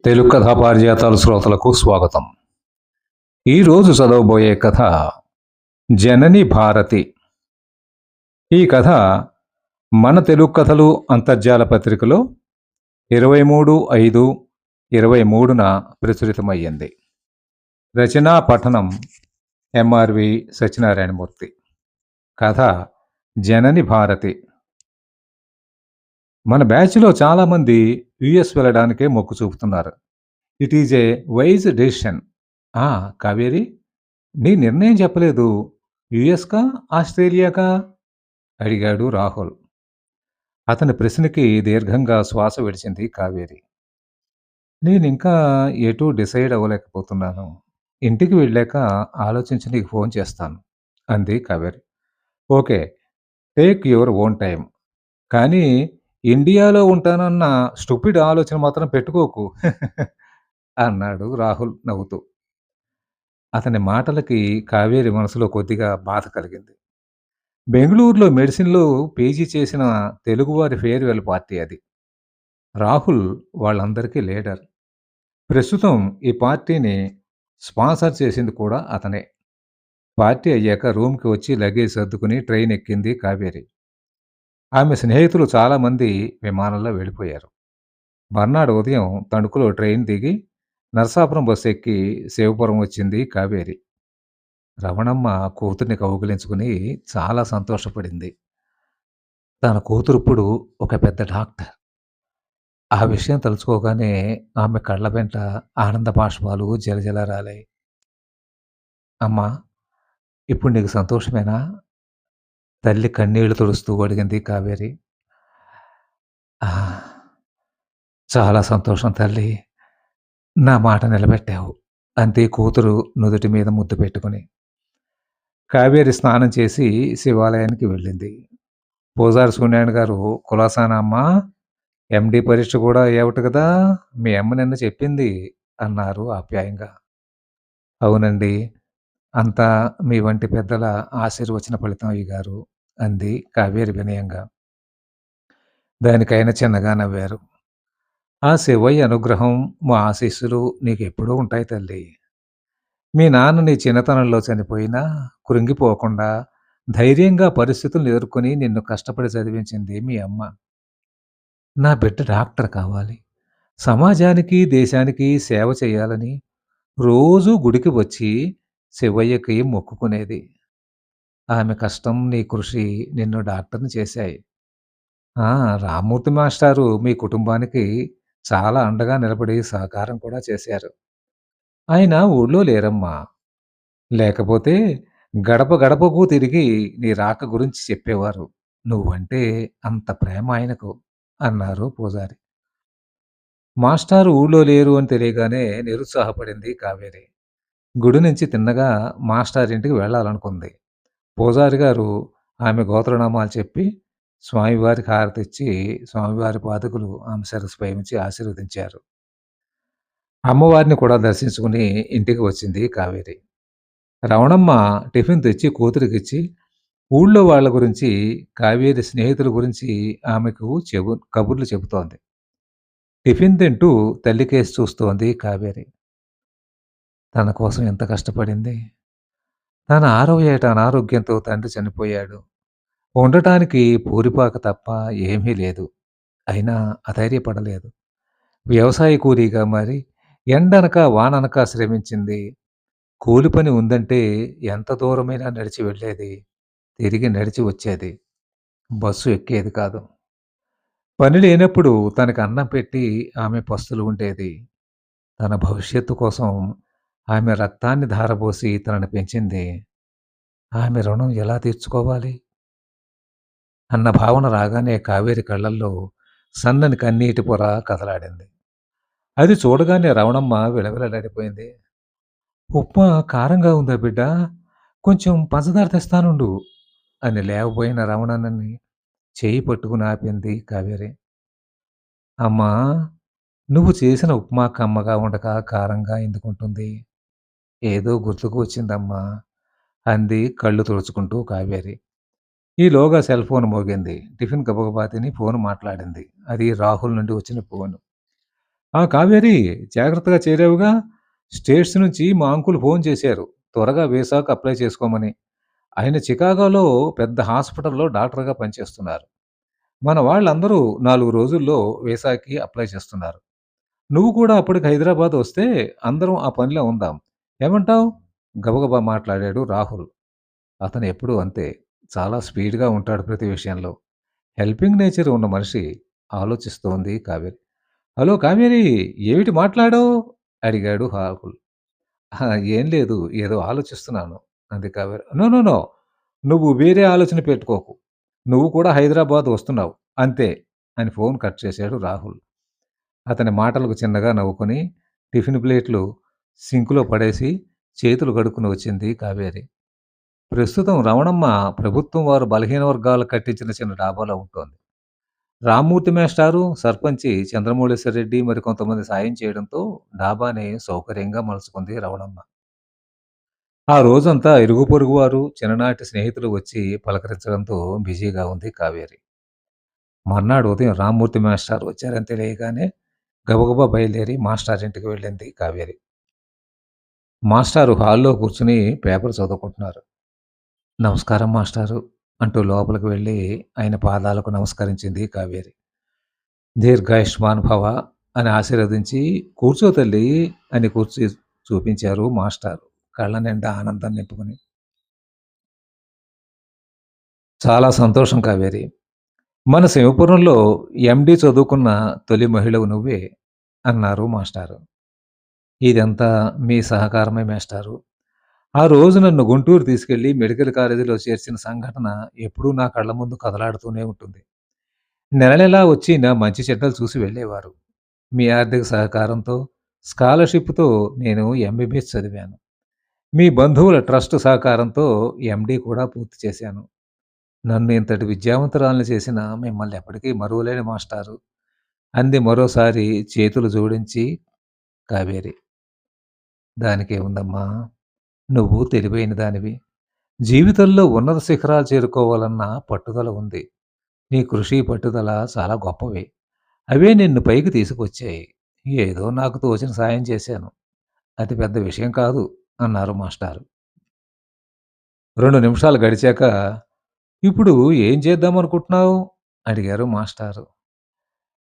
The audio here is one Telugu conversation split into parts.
తెలుగు కథా పారిజాతాలు శ్రోతలకు స్వాగతం. ఈరోజు చదవబోయే కథ 'జనని భారతి'. ఈ కథ మన తెలుగు కథలు అంతర్జాల పత్రికలో 23/5/23న ప్రచురితమయ్యింది. రచనా పఠనం ఎంఆర్వి సత్యనారాయణమూర్తి. కథ 'జనని భారతి'. మన బ్యాచ్లో చాలామంది యుఎస్ వెళ్ళడానికే మొక్కు చూపుతున్నారు. It is a wise decision. Kaveri, నీ నిర్ణయం చెప్పలేదు. యుఎస్కా, ఆస్ట్రేలియాకా అడిగాడు రాహుల్. అతని ప్రశ్నకి దీర్ఘంగా శ్వాస విడిచింది కావేరి. నేనింకా ఎటూ డిసైడ్ అవ్వలేకపోతున్నాను. ఇంటికి వెళ్ళాక ఆలోచించి నీకు ఫోన్ చేస్తాను అంది Kaveri. Okay, take your own time. కానీ ఇండియాలో ఉంటానన్న స్టూపిడ్ ఆలోచన మాత్రం పెట్టుకోకు అన్నాడు రాహుల్ నవ్వుతూ. అతని మాటలకి కావేరి మనసులో కొద్దిగా బాధ కలిగింది. బెంగుళూరులో మెడిసిన్‌లో పీజీ చేసిన తెలుగువారి ఫేర్‌వెల్ పార్టీ అది. రాహుల్ వాళ్ళందరికీ లీడర్. ప్రస్తుతం ఈ పార్టీని స్పాన్సర్ చేసింది కూడా అతనే. పార్టీ అయ్యాక రూమ్‌కి వచ్చి లగేజ్ సర్దుకుని ట్రైన్ ఎక్కింది కావేరి. ఆమె స్నేహితులు చాలామంది విమానంలో వెళ్ళిపోయారు. మర్నాడు ఉదయం తణుకులో ట్రైన్ దిగి నరసాపురం బస్సు ఎక్కి శివపురం వచ్చింది కావేరి. రమణమ్మ కూతుర్ని కౌగిలించుకుని చాలా సంతోషపడింది. తన కూతురిప్పుడు ఒక పెద్ద డాక్టర్. ఆ విషయం తలుచుకోగానే ఆమె కళ్ళ వెంట ఆనంద బాష్పాలు జలజల రాలాయి. అమ్మా, ఇప్పుడు నీకు సంతోషమేనా? తల్లి కన్నీళ్లు తుడుస్తూ అడిగింది కావేరి. "ఆ, చాలా సంతోషం తల్లి. నా మాట నిలబెట్టావు" అంతే కూతురు నుదుటి మీద ముద్దు పెట్టుకుని. కావేరి స్నానం చేసి శివాలయానికి వెళ్ళింది. పూజారి సూర్యనారాయణ గారు కులాసానా అమ్మా, ఎండి పరీక్ష కూడా అయ్యావట కదా, మీ అమ్మ నిన్న చెప్పింది అన్నారు ఆప్యాయంగా. అవునండి, అంతా మీ వంటి పెద్దల ఆశీర్వచన ఫలితం అయ్యగారు అంది కావేరి వినయంగా. దానికైన చిన్నగా నవ్వారు. ఆ శివయ్య అనుగ్రహం, మా ఆశీస్సులు నీకెప్పుడూ ఉంటాయి తల్లి. మీ నాన్న నీ చిన్నతనంలో చనిపోయినా కృంగిపోకుండా ధైర్యంగా పరిస్థితులను ఎదుర్కొని నిన్ను కష్టపడి చదివించింది మీ అమ్మ. నా బిడ్డ డాక్టర్ కావాలి, సమాజానికి దేశానికి సేవ చేయాలని రోజూ గుడికి వచ్చి శివయ్యకి మొక్కుకునేది. ఆమె కష్టం, నీ కృషి నిన్ను డాక్టర్ని చేశాయి. ఆ! రామ్మూర్తి మాస్టారు మీ కుటుంబానికి చాలా అండగా నిలబడి సహకారం కూడా చేశారు. ఆయన ఊళ్ళో లేరమ్మా. లేకపోతే గడప గడపకు తిరిగి నీ రాక గురించి చెప్పేవారు. నువ్వంటే అంత ప్రేమ ఆయనకు అన్నారు పూజారి. మాస్టారు ఊళ్ళో లేరు అని తెలియగానే నిరుత్సాహపడింది కావేరి. గుడి నుంచి తిన్నగా మాస్టారింటికి వెళ్ళాలనుకుంది. పూజారి గారు ఆమె గోత్రనామాలు చెప్పి స్వామివారికి హారతిచ్చి స్వామివారి పాదుకలు ఆమె శిరస్సుపై ఉంచి ఆశీర్వదించారు. అమ్మవారిని కూడా దర్శించుకుని ఇంటికి వచ్చింది కావేరి. రమణమ్మ టిఫిన్ తెచ్చి కూతురికిచ్చి ఊళ్ళో వాళ్ళ గురించి, కావేరి స్నేహితుల గురించి ఆమెకు కబుర్లు చెబుతోంది. టిఫిన్ తింటూ తల్లికేసి చూస్తోంది కావేరి. తన కోసం ఎంత కష్టపడింది. తన 6వ ఏట అనారోగ్యంతో తండ్రి చనిపోయాడు. ఉండటానికి పూరిపాక తప్ప ఏమీ లేదు. అయినా అధైర్యపడలేదు. వ్యవసాయ కూలీగా మారి ఎండనక వాననక శ్రమించింది. కూలి పని ఉందంటే ఎంత దూరమైనా నడిచి వెళ్ళేది. తిరిగి నడిచి వచ్చేది. బస్సు ఎక్కేది కాదు. పని లేనప్పుడు తనకు అన్నం పెట్టి ఆమె పస్తులు ఉండేది. తన భవిష్యత్తు కోసం ఆమె రక్తాన్ని ధారపోసి తనని పెంచింది. ఆమె రుణం ఎలా తీర్చుకోవాలి అన్న భావన రాగానే కావేరి కళ్ళల్లో సన్నని కన్నీటి పొర కదలాడింది. అది చూడగానే రవణమ్మ విలవిలలాడిపోయింది. ఉప్మా కారంగా ఉందా బిడ్డా? కొంచెం పంచదార తెస్తానుండు అని లేవబోయిన రమణన్నని చేయి పట్టుకుని ఆపింది కావేరి. అమ్మా, నువ్వు చేసిన ఉప్మా కమ్మగా ఉండక కారంగా ఎందుకుంటుంది? ఏదో గుర్తుకు వచ్చిందమ్మా అంది కళ్ళు తుడుచుకుంటూ కావేరి. ఈలోగా సెల్ ఫోన్ మోగింది. టిఫిన్ గబగబా తిని ఫోన్ మాట్లాడింది. అది రాహుల్ నుండి వచ్చిన ఫోను. ఆ! కావేరి, జాగ్రత్తగా చేరావుగా? స్టేట్స్ నుంచి మా అంకుల్ ఫోను చేశారు. త్వరగా వీసాకు అప్లై చేసుకోమని. ఆయన చికాగోలో పెద్ద హాస్పిటల్‌లో డాక్టర్‌గా పనిచేస్తున్నారు. మన వాళ్ళందరూ 4 రోజుల్లో వీసాకి అప్లై చేస్తున్నారు. నువ్వు కూడా అప్పటికి హైదరాబాద్ వస్తే అందరం ఆ పనిలో ఉందాం. ఏమంటావు? గబగబా మాట్లాడాడు రాహుల్. అతను ఎప్పుడూ అంతే. చాలా స్పీడ్‌గా ఉంటాడు ప్రతి విషయంలో. హెల్పింగ్ నేచర్ ఉన్న మనిషి. ఆలోచిస్తోంది కావేరి. హలో కావేరి, ఏమిటి మాట్లాడవు? అడిగాడు రాహుల్. "అహా! ఏం లేదు. ఏదో ఆలోచిస్తున్నాను" అంది కావేరి. "No, no, no. నువ్వు వేరే ఆలోచన పెట్టుకోకు. నువ్వు కూడా హైదరాబాద్ వస్తున్నావు. అంతే" అని ఫోన్ కట్ చేశాడు రాహుల్. అతని మాటలకు చిన్నగా నవ్వుకొని టిఫిన్ ప్లేట్లు సింక్‌లో పడేసి చేతులు కడుక్కొని వచ్చింది కావేరి. ప్రస్తుతం రమణమ్మ ప్రభుత్వం వారు బలహీన వర్గాలకు కట్టించిన చిన్న డాబాలో ఉంటోంది. రామ్మూర్తి మేస్టారు, సర్పంచి చంద్రమౌళేశ్వరరెడ్డి మరికొంతమంది సాయం చేయడంతో డాబాని సౌకర్యంగా మలుచుకుంది రమణమ్మ. ఆ రోజంతా ఇరుగు పొరుగు వారు, చిన్ననాటి స్నేహితులు వచ్చి పలకరించడంతో బిజీగా ఉంది కావేరి. మర్నాడు ఉదయం రామ్మూర్తి మాస్టారు వచ్చారని తెలియగానే గబగబా బయలుదేరి మాస్టారింటికి వెళ్ళింది కావేరి. మాస్టారు హాల్‌లో కూర్చొని పేపర్ చదువుకుంటున్నారు. "నమస్కారం మాస్టారు" అంటూ లోపలికి వెళ్ళి ఆయన పాదాలకు నమస్కరించింది కావేరి. "దీర్ఘాయుష్మాన్ భవ" అని ఆశీర్వదించి, "కూర్చో తల్లి" అని కుర్చీ చూపించారు మాస్టారు కళ్ళ నిండా ఆనందం నింపుకొని. "చాలా సంతోషం కావేరి. మన శివపురంలో ఎండీ చదువుకున్న తొలి మహిళవు నువ్వే" అన్నారు మాస్టారు. "ఇదంతా మీ సహకారమే మేస్టారు. ఆ రోజు నన్ను గుంటూరు తీసుకెళ్ళి మెడికల్ కాలేజీలో చేర్చిన సంఘటన ఎప్పుడూ నా కళ్ళ ముందు కదలాడుతూనే ఉంటుంది. నెల నెలా వచ్చి నా మంచి చెడ్డలు చూసి వెళ్ళేవారు. మీ ఆర్థిక సహకారంతో, స్కాలర్‌షిప్‌తో నేను ఎంబీబీఎస్ చదివాను. మీ బంధువుల ట్రస్ట్ సహకారంతో ఎండీ కూడా పూర్తి చేశాను. నన్ను ఇంతటి విద్యావంతురాలిని చేసిన మిమ్మల్ని ఎప్పటికీ మరువలేను మాస్టారు" అంది మరోసారి చేతులు జోడించి కావేరి. "దానికేముందమ్మా! నువ్వు తెలివైన దానివి. జీవితంలో ఉన్నత శిఖరాలు చేరుకోవాలన్న పట్టుదల ఉంది. నీ కృషి, పట్టుదల చాలా గొప్పవి. అవే నిన్ను పైకి తీసుకొచ్చాయి. ఏదో నాకు తోచిన సాయం చేశాను. అతి పెద్ద విషయం కాదు" అన్నారు మాస్టారు. 2 నిమిషాలు గడిచాక, "ఇప్పుడు ఏం చేద్దామనుకుంటున్నావు?" అడిగారు మాస్టారు.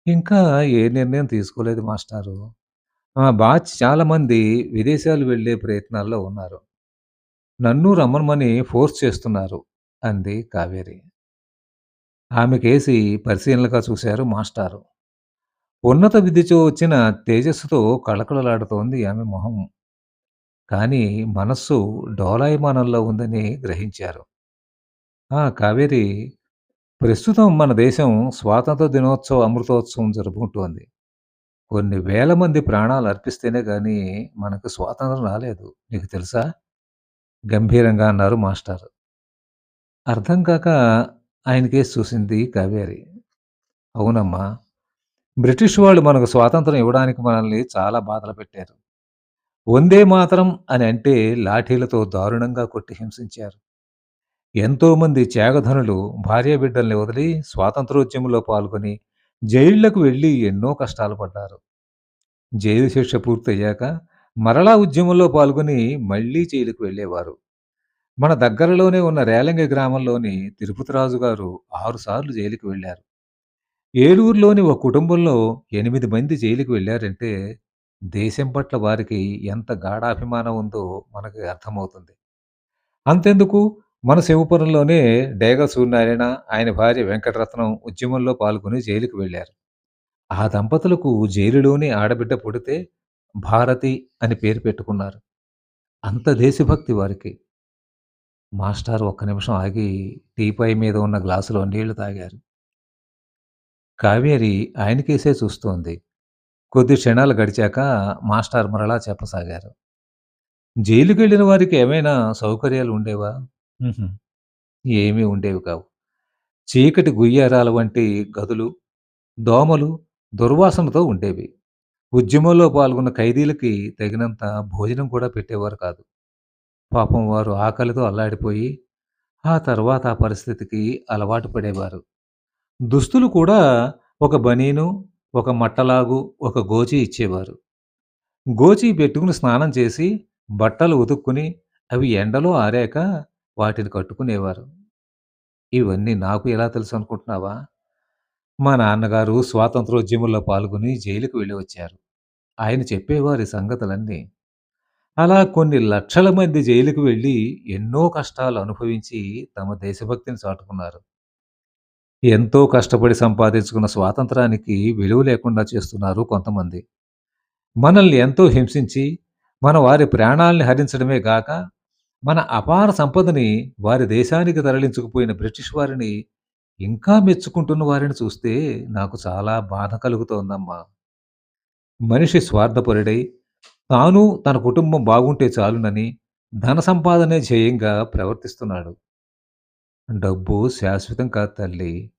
"ఇంకా ఏ నిర్ణయం తీసుకోలేదు మాస్టారు. మా బ్యాచ్ చాలామంది విదేశాలు వెళ్ళే ప్రయత్నాల్లో ఉన్నారు. నన్ను రమ్మనమని ఫోర్స్ చేస్తున్నారు" అంది కావేరి. ఆమెకేసి పరిశీలనగా చూశారు మాస్టారు. ఉన్నత విద్యతో వచ్చిన తేజస్సుతో కళకళలాడుతోంది ఆమె మొహం. కానీ మనస్సు డోలాయమానంలో ఉందని గ్రహించారు. "ఆ! కావేరి, ప్రస్తుతం మన దేశం స్వాతంత్ర దినోత్సవ అమృతోత్సవం జరుపుకుంటోంది. కొన్ని వేల మంది ప్రాణాలు అర్పిస్తేనే గాని మనకు స్వాతంత్రం రాలేదు. నీకు తెలుసా?" గంభీరంగా అన్నారు మాస్టారు. అర్థం కాక ఆయనకేసి చూసింది కావేరి. "అవునమ్మా! బ్రిటిష్ వాళ్ళు మనకు స్వాతంత్రం ఇవ్వడానికి మనల్ని చాలా బాధలు పెట్టారు. వందే మాతరం అని అంటే లాఠీలతో దారుణంగా కొట్టి హింసించారు. ఎంతోమంది త్యాగధనులు భార్యాబిడ్డల్ని వదిలి స్వాతంత్రోద్యమంలో పాల్గొని జైళ్లకు వెళ్లి ఎన్నో కష్టాలు పడ్డారు. జైలు శిక్ష పూర్తయ్యాక మరలా ఉద్యమంలో పాల్గొని మళ్లీ జైలుకు వెళ్ళేవారు. మన దగ్గరలోనే ఉన్న రేలంగి గ్రామంలోని తిరుపతి రాజు గారు 6 సార్లు జైలుకి వెళ్లారు. ఏలూరులోని ఒక కుటుంబంలో 8 మంది జైలుకి వెళ్లారంటే దేశం పట్ల వారికి ఎంత గాఢాభిమానం ఉందో మనకి అర్థమవుతుంది. అంతెందుకు, మన శివపురంలోనే డేగ సూర్యనారాయణ, ఆయన భార్య వెంకటరత్నం ఉద్యమంలో పాల్గొని జైలుకి వెళ్లారు. ఆ దంపతులకు జైలులోనే ఆడబిడ్డ పుడితే భారతి అని పేరు పెట్టుకున్నారు. అంత దేశభక్తి వారికి. మాస్టారు ఒక్క నిమిషం ఆగి టీపాయ్ మీద ఉన్న గ్లాసులో నీళ్లు తాగారు. కావేరి ఆయనకేసే చూస్తోంది. కొద్ది క్షణాలు గడిచాక మాస్టారు మరలా చెప్పసాగారు. జైలుకెళ్ళిన వారికి ఏమైనా సౌకర్యాలు ఉండేవా? హుహు. ఏమీ ఉండేవి కావు. చీకటి గుయ్యారాల వంటి గదులు, దోమలు, దుర్వాసనతో ఉండేవి. ఉద్యమంలో పాల్గొన్న ఖైదీలకి తగినంత భోజనం కూడా పెట్టేవారు కాదు. పాపం వారు ఆకలితో అల్లాడిపోయి, ఆ తర్వాత ఆ పరిస్థితికి అలవాటు పడేవారు. దుస్తులు కూడా ఒక బనీను, ఒక మట్టలాగు, ఒక గోచి ఇచ్చేవారు. గోచి పెట్టుకుని స్నానం చేసి, బట్టలు ఉతుక్కుని, అవి ఎండలో ఆరాక వాటిని కట్టుకునేవారు. ఇవన్నీ నాకు ఎలా తెలుసనుకుంటున్నావా? మా నాన్నగారు స్వాతంత్రోద్యమంలో పాల్గొని జైలుకి వెళ్లి వచ్చారు. ఆయన చెప్పేవారు ఈ సంగతులన్నీ. అలా కొన్ని లక్షల మంది జైలుకి వెళ్లి ఎన్నో కష్టాలు అనుభవించి తమ దేశభక్తిని చాటుకున్నారు. ఎంతో కష్టపడి సంపాదించుకున్న స్వాతంత్రానికి విలువ లేకుండా చేస్తున్నారు కొంతమంది. మనల్ని ఎంతో హింసించి, మన వారి ప్రాణాల్ని హరించడమే గాక, మన అపార సంపదని వారి దేశానికి తరలించుకుపోయిన బ్రిటిష్ వారిని ఇంకా మెచ్చుకుంటున్న వారిని చూస్తే నాకు చాలా బాధ కలుగుతోందమ్మా. మనిషి స్వార్థపరుడై, తాను తన కుటుంబం బాగుంటే చాలునని ధన సంపాదనే ధ్యేయంగా ప్రవర్తిస్తున్నాడు. డబ్బు శాశ్వతం కాదు తల్లి.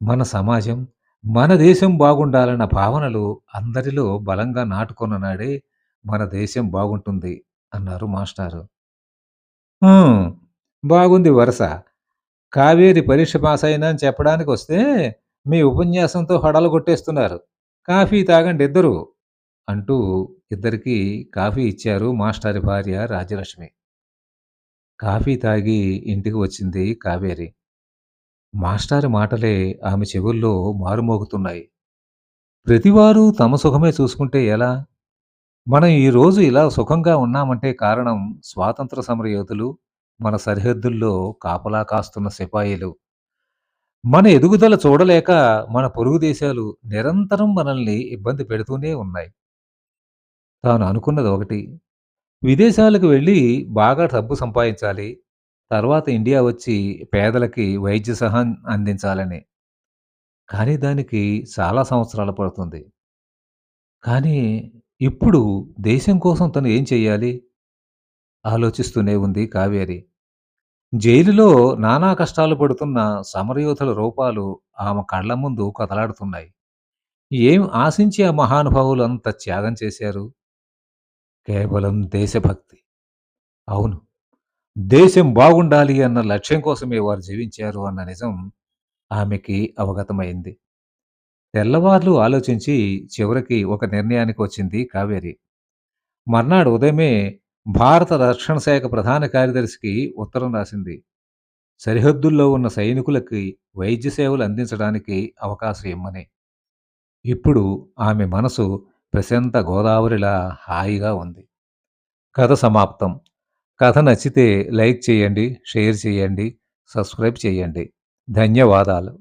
మన సమాజం, మన దేశం బాగుండాలన్న భావనలు అందరిలో బలంగా నాటుకున్న నాడే మన దేశం బాగుంటుంది అన్నారు మాస్టారు. హ్మ్. బాగుంది వరస. కావేరి పరీక్ష పాసయిందని అని చెప్పడానికొస్తే, మీ ఉపన్యాసంతో హడలగొట్టేస్తున్నారు. కాఫీ తాగండి ఇద్దరూ అంటూ ఇద్దరికీ కాఫీ ఇచ్చారు మాస్టారి భార్య రాజ్యలక్ష్మి. కాఫీ తాగి ఇంటికి వచ్చింది కావేరి. మాస్టారి మాటలే ఆమె చెవుల్లో మారుమోగుతున్నాయి. ప్రతివారు తమ సుఖమే చూసుకుంటే ఎలా? మనం ఈరోజు ఇలా సుఖంగా ఉన్నామంటే కారణం స్వాతంత్ర సమరయోధులు, మన సరిహద్దుల్లో కాపలా కాస్తున్న సిపాయిలు. మన ఎదుగుదల చూడలేక మన పొరుగు దేశాలు నిరంతరం మనల్ని ఇబ్బంది పెడుతూనే ఉన్నాయి. తాను అనుకున్నది ఒకటి, విదేశాలకు వెళ్ళి బాగా డబ్బు సంపాదించాలి. తర్వాత ఇండియా వచ్చి పేదలకి వైద్య సహాయం అందించాలని. కానీ దానికి చాలా సంవత్సరాలు పడుతుంది. కానీ ఇప్పుడు దేశం కోసం తను ఏం చెయ్యాలి? ఆలోచిస్తూనే ఉంది కావేరి. జైలులో నానా కష్టాలు పడుతున్న సమరయోధుల రూపాలు ఆమె కళ్ళ ముందు కదలాడుతున్నాయి. ఏం ఆశించి ఆ మహానుభావులు అంత త్యాగం చేశారు? కేవలం దేశభక్తి. అవును. దేశం బాగుండాలి అన్న లక్ష్యం కోసమే వారు జీవించారు అన్న నిజం ఆమెకి అవగతమైంది. తెల్లవార్లు ఆలోచించి చివరికి ఒక నిర్ణయానికి వచ్చింది కావేరి. మర్నాడు ఉదయమే భారత రక్షణ శాఖ ప్రధాన కార్యదర్శికి ఉత్తరం రాసింది. సరిహద్దుల్లో ఉన్న సైనికులకి వైద్య సేవలు అందించడానికి అవకాశం ఇమ్మని. ఇప్పుడు ఆమె మనసు ప్రశాంత గోదావరిలా హాయిగా ఉంది. కథ సమాప్తం. కథ నచ్చితే లైక్ చేయండి, షేర్ చేయండి, సబ్స్క్రైబ్ చేయండి. ధన్యవాదాలు.